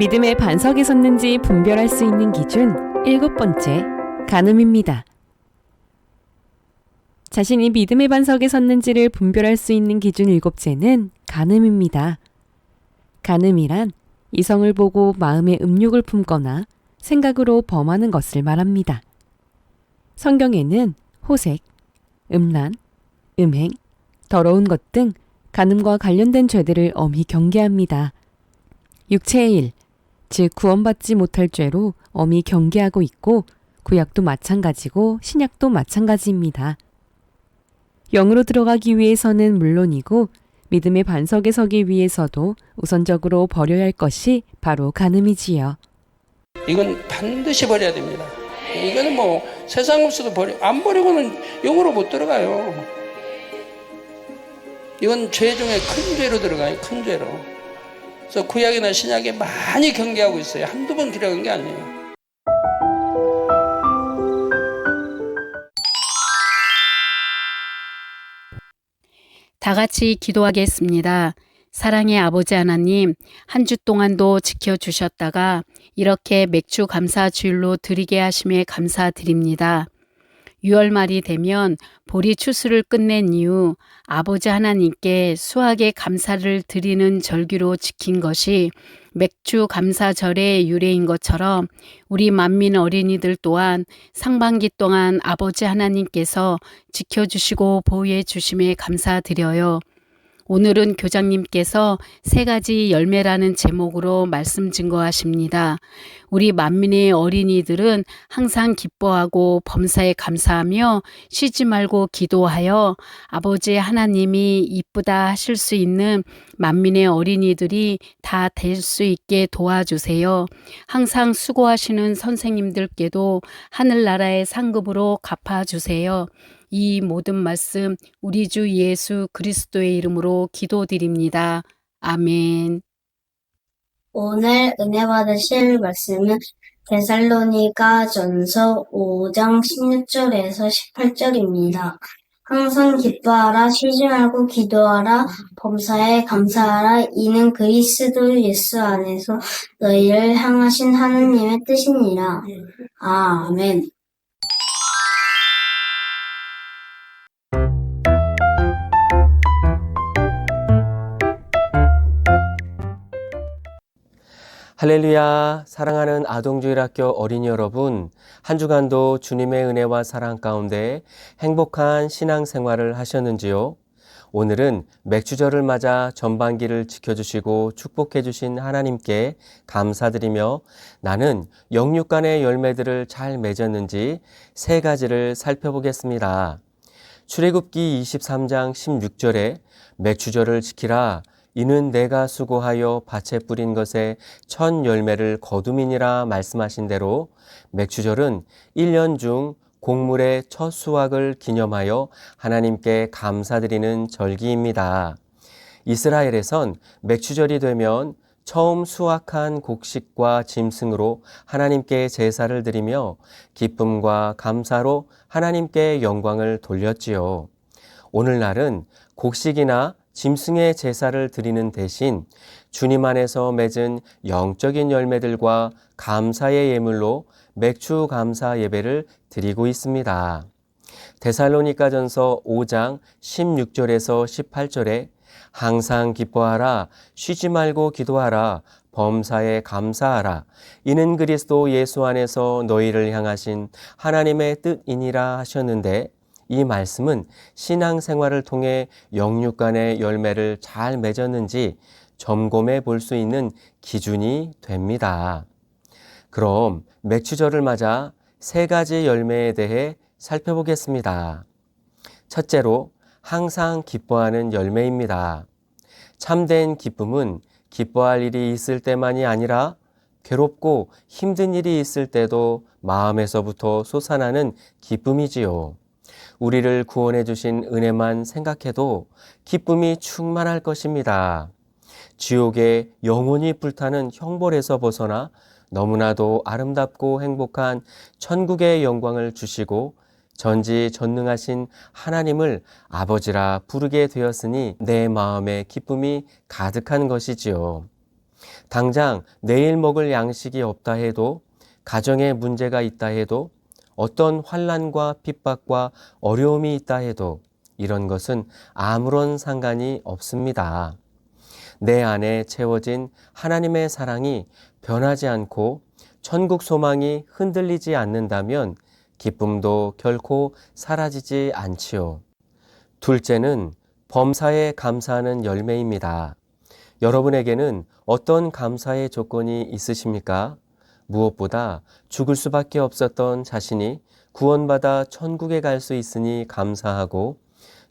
믿음의 반석에 섰는지 분별할 수 있는 기준 7번째, 간음입니다. 자신이 믿음의 반석에 섰는지를 분별할 수 있는 기준 7째는 간음입니다. 간음이란 이성을 보고 마음에 음욕을 품거나 생각으로 범하는 것을 말합니다. 성경에는 호색, 음란, 음행, 더러운 것 등 간음과 관련된 죄들을 엄히 경계합니다. 육체의 일, 즉 구원받지 못할 죄로 엄히 경계하고 있고 구약도 마찬가지고 신약도 마찬가지입니다. 영으로 들어가기 위해서는 물론이고 믿음의 반석에 서기 위해서도 우선적으로 버려야 할 것이 바로 간음이지요. 이건 반드시 버려야 됩니다. 이거는 뭐 세상 없어도 안 버리고는 영으로 못 들어가요. 이건 죄 중에 큰 죄로 들어가요. 큰 죄로. 그래서 구약이나 신약에 많이 경계하고 있어요. 한두 번 기록한 게 아니에요. 다 같이 기도하겠습니다. 사랑의 아버지 하나님, 한 주 동안도 지켜주셨다가 이렇게 맥주 감사 주일로 드리게 하심에 감사드립니다. 6월 말이 되면 보리 추수를 끝낸 이후 아버지 하나님께 수확의 감사를 드리는 절기로 지킨 것이 맥주 감사절의 유래인 것처럼 우리 만민 어린이들 또한 상반기 동안 아버지 하나님께서 지켜주시고 보호해 주심에 감사드려요. 오늘은 교장님께서 3가지 열매라는 제목으로 말씀 증거하십니다. 우리 만민의 어린이들은 항상 기뻐하고 범사에 감사하며 쉬지 말고 기도하여 아버지 하나님이 이쁘다 하실 수 있는 만민의 어린이들이 다 될 수 있게 도와주세요. 항상 수고하시는 선생님들께도 하늘나라의 상급으로 갚아주세요. 이 모든 말씀 우리 주 예수 그리스도의 이름으로 기도드립니다. 아멘. 오늘 은혜 받으실 말씀은 데살로니가 전서 5장 16절에서 18절입니다. 항상 기뻐하라, 쉬지 말고 기도하라, 범사에 감사하라. 이는 그리스도 예수 안에서 너희를 향하신 하느님의 뜻이니라. 아멘. 할렐루야. 사랑하는 아동주일학교 어린이 여러분, 한 주간도 주님의 은혜와 사랑 가운데 행복한 신앙생활을 하셨는지요? 오늘은 맥주절을 맞아 전반기를 지켜주시고 축복해주신 하나님께 감사드리며 나는 영육간의 열매들을 잘 맺었는지 3가지를 살펴보겠습니다. 출애굽기 23장 16절에 맥주절을 지키라. 이는 내가 수고하여 밭에 뿌린 것에 첫 열매를 거둠이니라 말씀하신 대로 맥주절은 1년 중 곡물의 첫 수확을 기념하여 하나님께 감사드리는 절기입니다. 이스라엘에선 맥주절이 되면 처음 수확한 곡식과 짐승으로 하나님께 제사를 드리며 기쁨과 감사로 하나님께 영광을 돌렸지요. 오늘날은 곡식이나 짐승의 제사를 드리는 대신 주님 안에서 맺은 영적인 열매들과 감사의 예물로 맥주 감사 예배를 드리고 있습니다. 데살로니가전서 5장 16절에서 18절에 항상 기뻐하라, 쉬지 말고 기도하라, 범사에 감사하라. 이는 그리스도 예수 안에서 너희를 향하신 하나님의 뜻이니라 하셨는데 이 말씀은 신앙생활을 통해 영육간의 열매를 잘 맺었는지 점검해 볼 수 있는 기준이 됩니다. 그럼 맥주절을 맞아 3가지 열매에 대해 살펴보겠습니다. 첫째로 항상 기뻐하는 열매입니다. 참된 기쁨은 기뻐할 일이 있을 때만이 아니라 괴롭고 힘든 일이 있을 때도 마음에서부터 솟아나는 기쁨이지요. 우리를 구원해 주신 은혜만 생각해도 기쁨이 충만할 것입니다. 지옥에 영원히 불타는 형벌에서 벗어나 너무나도 아름답고 행복한 천국의 영광을 주시고 전지전능하신 하나님을 아버지라 부르게 되었으니 내 마음에 기쁨이 가득한 것이지요. 당장 내일 먹을 양식이 없다 해도, 가정에 문제가 있다 해도, 어떤 환난과 핍박과 어려움이 있다 해도 이런 것은 아무런 상관이 없습니다. 내 안에 채워진 하나님의 사랑이 변하지 않고 천국 소망이 흔들리지 않는다면 기쁨도 결코 사라지지 않지요. 둘째는 범사에 감사하는 열매입니다. 여러분에게는 어떤 감사의 조건이 있으십니까? 무엇보다 죽을 수밖에 없었던 자신이 구원받아 천국에 갈 수 있으니 감사하고,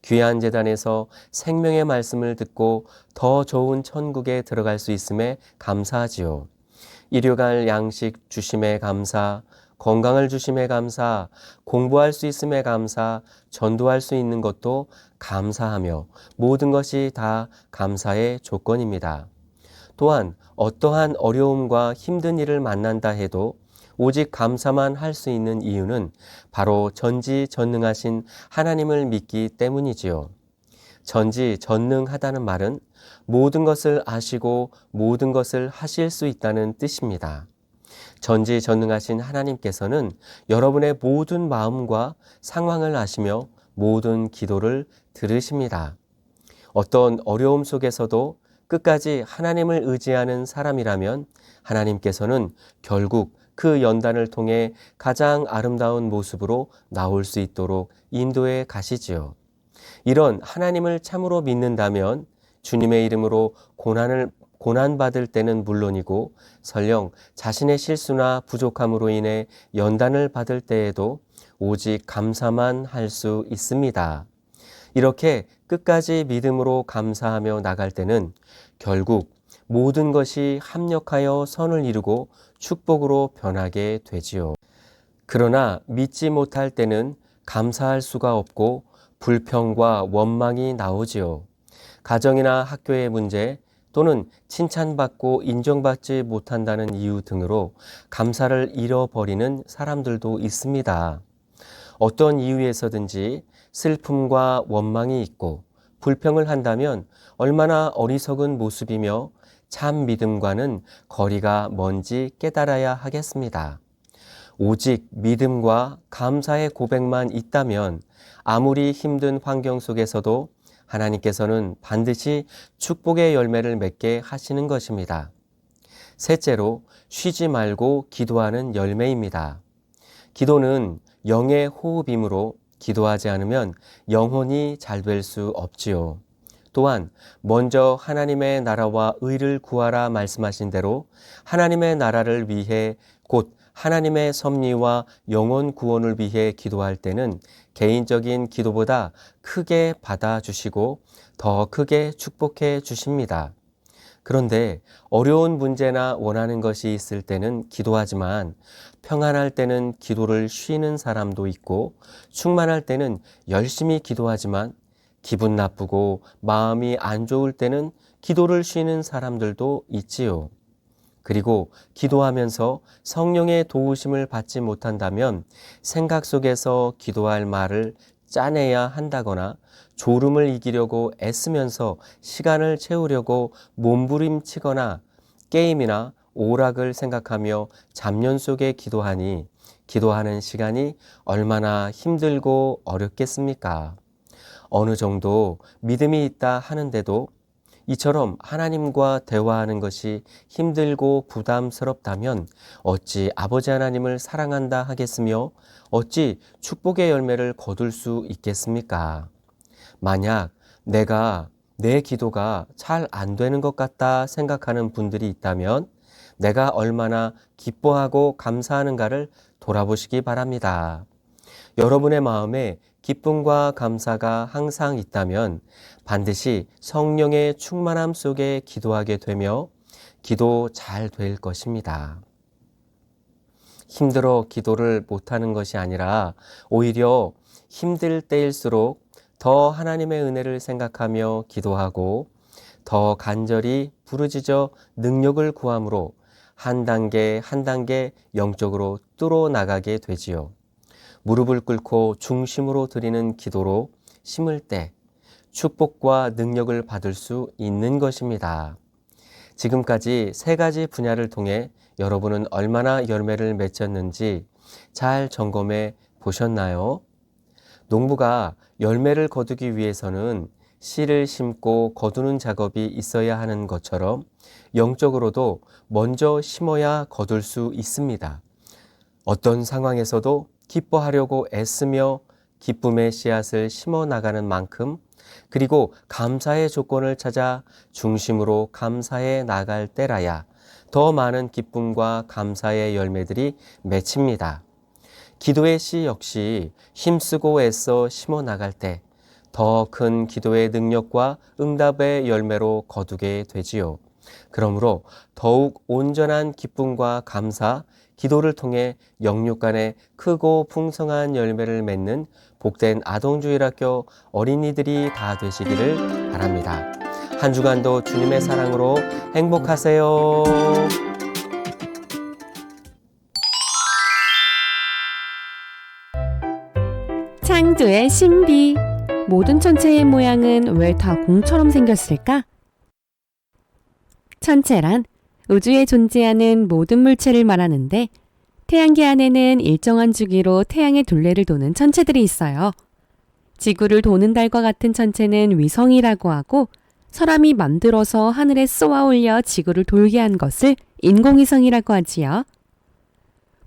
귀한 제단에서 생명의 말씀을 듣고 더 좋은 천국에 들어갈 수 있음에 감사하지요. 일용할 양식 주심에 감사, 건강을 주심에 감사, 공부할 수 있음에 감사, 전도할 수 있는 것도 감사하며 모든 것이 다 감사의 조건입니다. 또한 어떠한 어려움과 힘든 일을 만난다 해도 오직 감사만 할 수 있는 이유는 바로 전지전능하신 하나님을 믿기 때문이지요. 전지전능하다는 말은 모든 것을 아시고 모든 것을 하실 수 있다는 뜻입니다. 전지전능하신 하나님께서는 여러분의 모든 마음과 상황을 아시며 모든 기도를 들으십니다. 어떤 어려움 속에서도 끝까지 하나님을 의지하는 사람이라면 하나님께서는 결국 그 연단을 통해 가장 아름다운 모습으로 나올 수 있도록 인도해 가시지요. 이런 하나님을 참으로 믿는다면 주님의 이름으로 고난받을 때는 물론이고 설령 자신의 실수나 부족함으로 인해 연단을 받을 때에도 오직 감사만 할 수 있습니다. 이렇게 끝까지 믿음으로 감사하며 나갈 때는 결국 모든 것이 합력하여 선을 이루고 축복으로 변하게 되지요. 그러나 믿지 못할 때는 감사할 수가 없고 불평과 원망이 나오지요. 가정이나 학교의 문제 또는 칭찬받고 인정받지 못한다는 이유 등으로 감사를 잃어버리는 사람들도 있습니다. 어떤 이유에서든지 슬픔과 원망이 있고 불평을 한다면 얼마나 어리석은 모습이며 참 믿음과는 거리가 먼지 깨달아야 하겠습니다. 오직 믿음과 감사의 고백만 있다면 아무리 힘든 환경 속에서도 하나님께서는 반드시 축복의 열매를 맺게 하시는 것입니다. 셋째로, 쉬지 말고 기도하는 열매입니다. 기도는 영의 호흡이므로 기도하지 않으면 영혼이 잘 될 수 없지요. 또한 먼저 하나님의 나라와 의를 구하라 말씀하신 대로 하나님의 나라를 위해 곧 하나님의 섭리와 영혼 구원을 위해 기도할 때는 개인적인 기도보다 크게 받아주시고 더 크게 축복해 주십니다. 그런데 어려운 문제나 원하는 것이 있을 때는 기도하지만 평안할 때는 기도를 쉬는 사람도 있고 충만할 때는 열심히 기도하지만 기분 나쁘고 마음이 안 좋을 때는 기도를 쉬는 사람들도 있지요. 그리고 기도하면서 성령의 도우심을 받지 못한다면 생각 속에서 기도할 말을 짜내야 한다거나 졸음을 이기려고 애쓰면서 시간을 채우려고 몸부림치거나 게임이나 오락을 생각하며 잡념 속에 기도하니 기도하는 시간이 얼마나 힘들고 어렵겠습니까? 어느 정도 믿음이 있다 하는데도 이처럼 하나님과 대화하는 것이 힘들고 부담스럽다면 어찌 아버지 하나님을 사랑한다 하겠으며 어찌 축복의 열매를 거둘 수 있겠습니까? 만약 내 기도가 잘 안 되는 것 같다 생각하는 분들이 있다면 내가 얼마나 기뻐하고 감사하는가를 돌아보시기 바랍니다. 여러분의 마음에 기쁨과 감사가 항상 있다면 반드시 성령의 충만함 속에 기도하게 되며 기도 잘 될 것입니다. 힘들어 기도를 못하는 것이 아니라 오히려 힘들 때일수록 더 하나님의 은혜를 생각하며 기도하고 더 간절히 부르짖어 능력을 구함으로 한 단계 한 단계 영적으로 뚫어 나가게 되지요. 무릎을 꿇고 중심으로 드리는 기도로 심을 때 축복과 능력을 받을 수 있는 것입니다. 지금까지 3가지 분야를 통해 여러분은 얼마나 열매를 맺었는지 잘 점검해 보셨나요? 농부가 열매를 거두기 위해서는 씨를 심고 거두는 작업이 있어야 하는 것처럼 영적으로도 먼저 심어야 거둘 수 있습니다. 어떤 상황에서도 기뻐하려고 애쓰며 기쁨의 씨앗을 심어 나가는 만큼, 그리고 감사의 조건을 찾아 중심으로 감사해 나갈 때라야 더 많은 기쁨과 감사의 열매들이 맺힙니다. 기도의 씨 역시 힘쓰고 애써 심어 나갈 때 더 큰 기도의 능력과 응답의 열매로 거두게 되지요. 그러므로 더욱 온전한 기쁨과 감사, 기도를 통해 영육 간에 크고 풍성한 열매를 맺는 복된 아동주일학교 어린이들이 다 되시기를 바랍니다. 한 주간도 주님의 사랑으로 행복하세요. 창조의 신비. 모든 천체의 모양은 왜 다 공처럼 생겼을까? 천체란 우주에 존재하는 모든 물체를 말하는데, 태양계 안에는 일정한 주기로 태양의 둘레를 도는 천체들이 있어요. 지구를 도는 달과 같은 천체는 위성이라고 하고, 사람이 만들어서 하늘에 쏘아 올려 지구를 돌게 한 것을 인공위성이라고 하지요.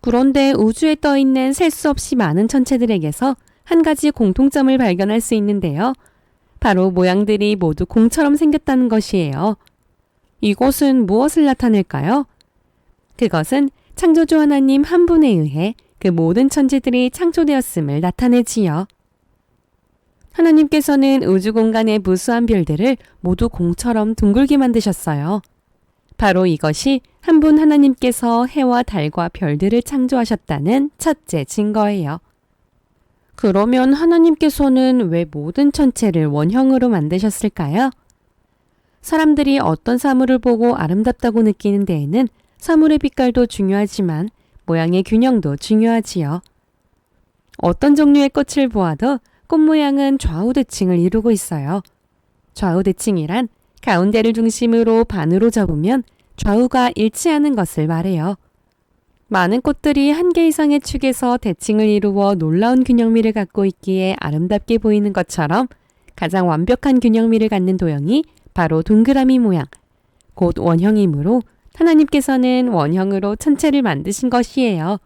그런데 우주에 떠 있는 셀 수 없이 많은 천체들에게서 한 가지 공통점을 발견할 수 있는데요. 바로 모양들이 모두 공처럼 생겼다는 것이에요. 이것은 무엇을 나타낼까요? 그것은 창조주 하나님 한 분에 의해 그 모든 천체들이 창조되었음을 나타내지요. 하나님께서는 우주 공간의 무수한 별들을 모두 공처럼 둥글게 만드셨어요. 바로 이것이 한 분 하나님께서 해와 달과 별들을 창조하셨다는 첫째 증거예요. 그러면 하나님께서는 왜 모든 천체를 원형으로 만드셨을까요? 사람들이 어떤 사물을 보고 아름답다고 느끼는 데에는 사물의 빛깔도 중요하지만 모양의 균형도 중요하지요. 어떤 종류의 꽃을 보아도 꽃 모양은 좌우대칭을 이루고 있어요. 좌우대칭이란 가운데를 중심으로 반으로 접으면 좌우가 일치하는 것을 말해요. 많은 꽃들이 한 개 이상의 축에서 대칭을 이루어 놀라운 균형미를 갖고 있기에 아름답게 보이는 것처럼 가장 완벽한 균형미를 갖는 도형이 바로 동그라미 모양, 곧 원형이므로 하나님께서는 원형으로 천체를 만드신 것이에요.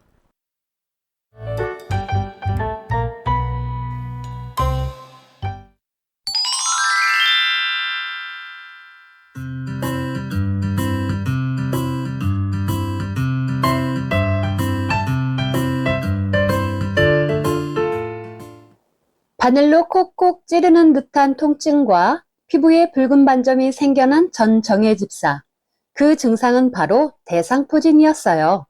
바늘로 콕콕 찌르는 듯한 통증과 피부에 붉은 반점이 생겨난 전 정혜 집사. 그 증상은 바로 대상포진이었어요.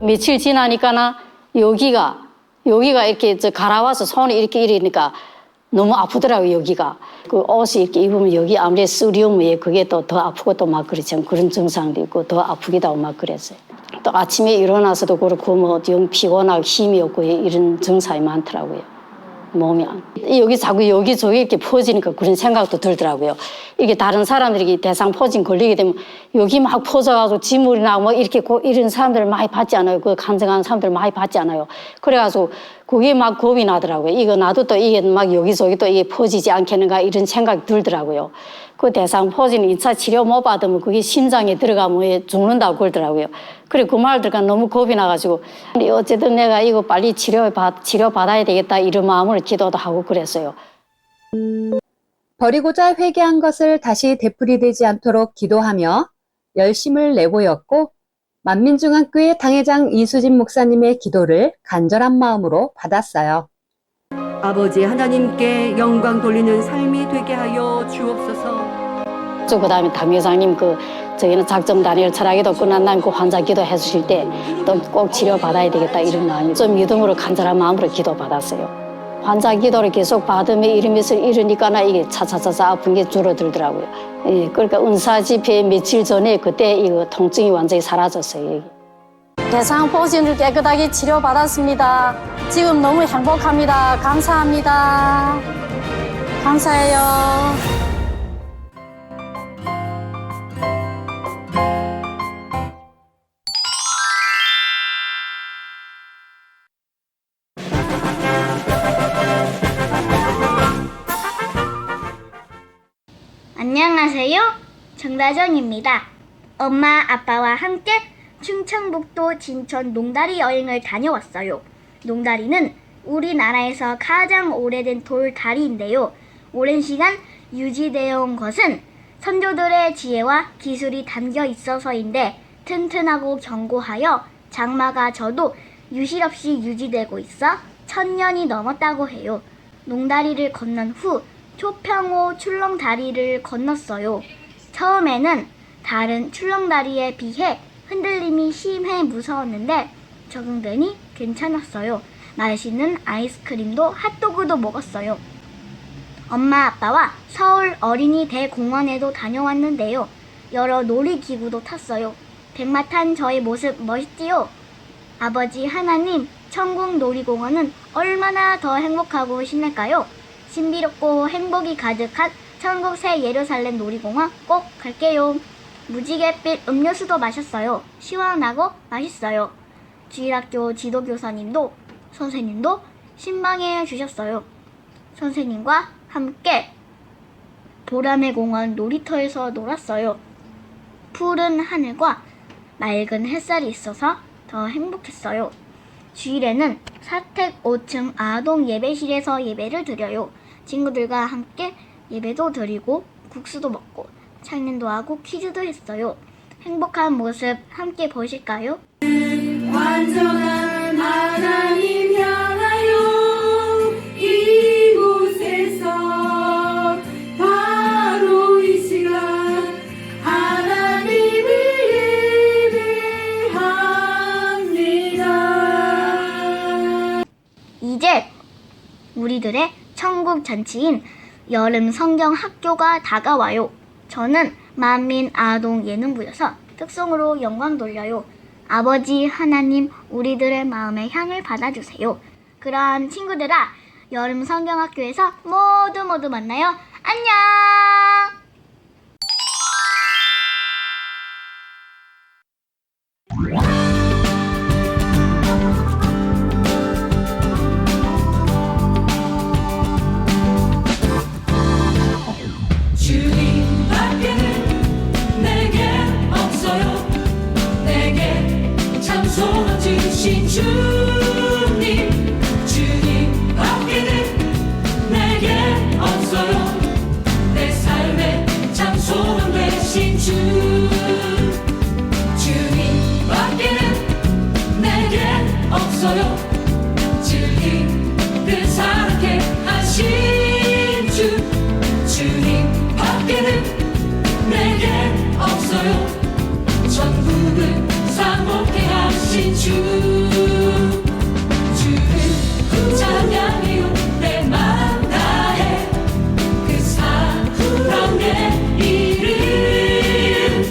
며칠 지나니까나 여기가 이렇게 갈아와서 손이 이렇게 이러니까 너무 아프더라고요. 여기가 그 옷이 이렇게 입으면 여기 아무리 쓰리우면 그게 또 더 아프고 또 막 그렇죠. 그런 증상도 있고 더 아프기도 하고 막 그랬어요. 또 아침에 일어나서도 그렇고 뭐 영 피곤하고 힘이 없고 이런 증상이 많더라고요. 몸이 여기 자꾸 여기저기 이렇게 퍼지니까 그런 생각도 들더라고요. 이게 다른 사람들이 대상포진 걸리게 되면 여기 막 퍼져가지고 지물이 나고 뭐 이렇게 이런 사람들 많이 봤지 않아요? 그 간증하는 사람들 많이 봤지 않아요? 그래가지고 그게 막 겁이 나더라고요. 이거 나도 또 이게 막 여기저기 또 이게 퍼지지 않겠는가 이런 생각이 들더라고요. 그 대상포진 2차 치료 못 받으면 그게 심장에 들어가면 죽는다고 그러더라고요. 그래 그 말 들으니까 너무 겁이 나가지고 어쨌든 내가 이거 빨리 치료받아야 되겠다 이런 마음으로 기도도 하고 그랬어요. 버리고자 회개한 것을 다시 되풀이되지 않도록 기도하며 열심을 내보였고 만민중앙교회 당회장 이수진 목사님의 기도를 간절한 마음으로 받았어요. 아버지 하나님께 영광 돌리는 삶이 되게 하여 주옵소서. 그 다음에 당회장님 저희는 작정 단일 철학기도 끝난 다음에 그 환자 기도 해주실 때 또 꼭 치료 받아야 되겠다 이런 마음이 좀 믿음으로 간절한 마음으로 기도 받았어요. 환자 기도를 계속 받으며 이러니까 이게 차차차차 아픈 게 줄어들더라고요. 예, 그러니까 은사 집회 며칠 전에 그때 이거 통증이 완전히 사라졌어요. 대상포진을 깨끗하게 치료받았습니다. 지금 너무 행복합니다. 감사합니다. 감사해요. 안녕하세요. 정다정입니다. 엄마, 아빠와 함께 충청북도 진천 농다리 여행을 다녀왔어요. 농다리는 우리나라에서 가장 오래된 돌다리인데요. 오랜 시간 유지되어 온 것은 선조들의 지혜와 기술이 담겨 있어서인데 튼튼하고 견고하여 장마가 져도 유실 없이 유지되고 있어 1000년이 넘었다고 해요. 농다리를 건넌 후 초평호 출렁다리를 건넜어요. 처음에는 다른 출렁다리에 비해 흔들림이 심해 무서웠는데 적응되니 괜찮았어요. 맛있는 아이스크림도 핫도그도 먹었어요. 엄마 아빠와 서울 어린이 대공원에도 다녀왔는데요. 여러 놀이기구도 탔어요. 백마 탄 저의 모습 멋있지요? 아버지 하나님, 천국 놀이공원은 얼마나 더 행복하고 신날까요? 신비롭고 행복이 가득한 천국 새 예루살렘 놀이공원 꼭 갈게요. 무지갯빛 음료수도 마셨어요. 시원하고 맛있어요. 주일학교 지도교사님도 선생님도 신방해 주셨어요. 선생님과 함께 보라매 공원 놀이터에서 놀았어요. 푸른 하늘과 맑은 햇살이 있어서 더 행복했어요. 주일에는 사택 5층 아동 예배실에서 예배를 드려요. 친구들과 함께 예배도 드리고 국수도 먹고 창문도 하고 퀴즈도 했어요. 행복한 모습 함께 보실까요? 완전한 하나님 향하여 이곳에서 바로 이 시간 하나님을 예배합니다. 이제 우리들의 천국 잔치인 여름 성경 학교가 다가와요. 저는 만민 아동 예능부여서 특성으로 영광 돌려요. 아버지 하나님 우리들의 마음의 향을 받아주세요. 그럼 친구들아, 여름 성경학교에서 모두 만나요. 안녕! 주님 밖에는 내게 없어요. 내게 장소 주신 주님. 주님 밖에는 내게 없어요. 내 삶의 장소 되신 주. 주님 밖에는 내게 없어요. 주님 그 사랑케 하신 주. 주님 밖에는 내게 없어요. 전국을 사모케 하신 주. 주를 찬양해요. 내 맘 다해 그 사랑의 이름.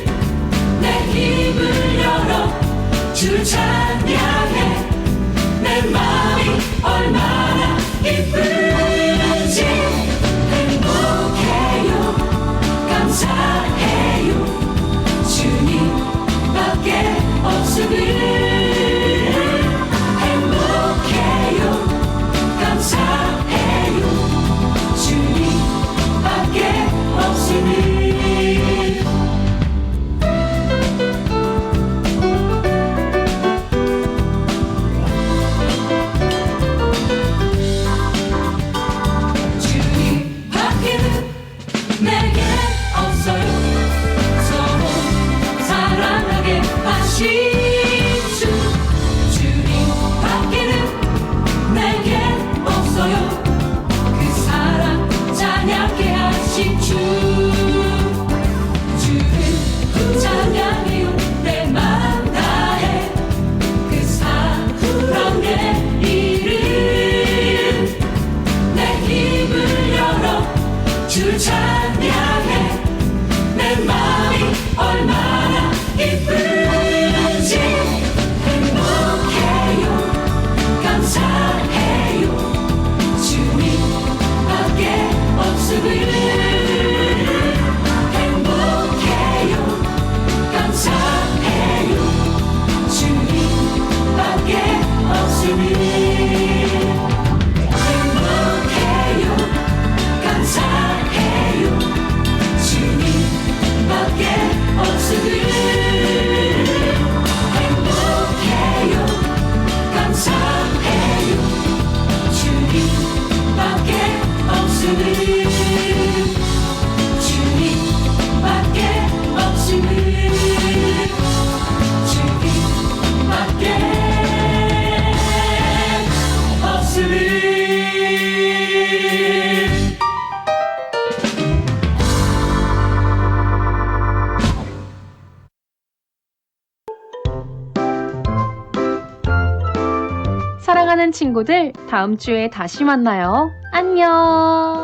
사랑하는 친구들, 다음 주에 다시 만나요. 안녕!